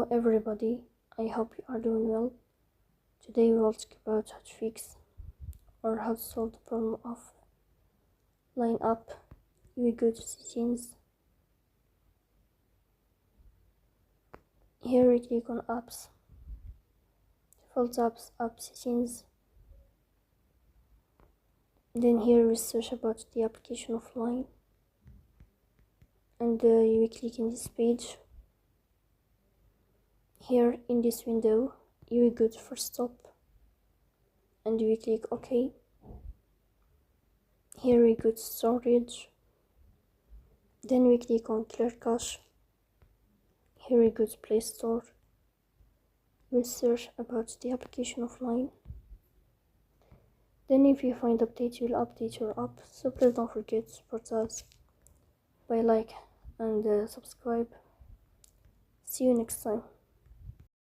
Hello everybody, I hope you are doing well. Today we will talk about how to fix or how to solve the problem of line up UI go to settings. Here we click on apps, default apps, app settings. Then here we search about the application of line, and you will click in this page. Here in this window you will go to first stop and you will click OK. Here we go to storage, then we click on clear cache. Here we go to Play Store. We'll search about the application of line. Then if you find update, you'll update your app. So please don't forget to support us by like and subscribe. See you next time.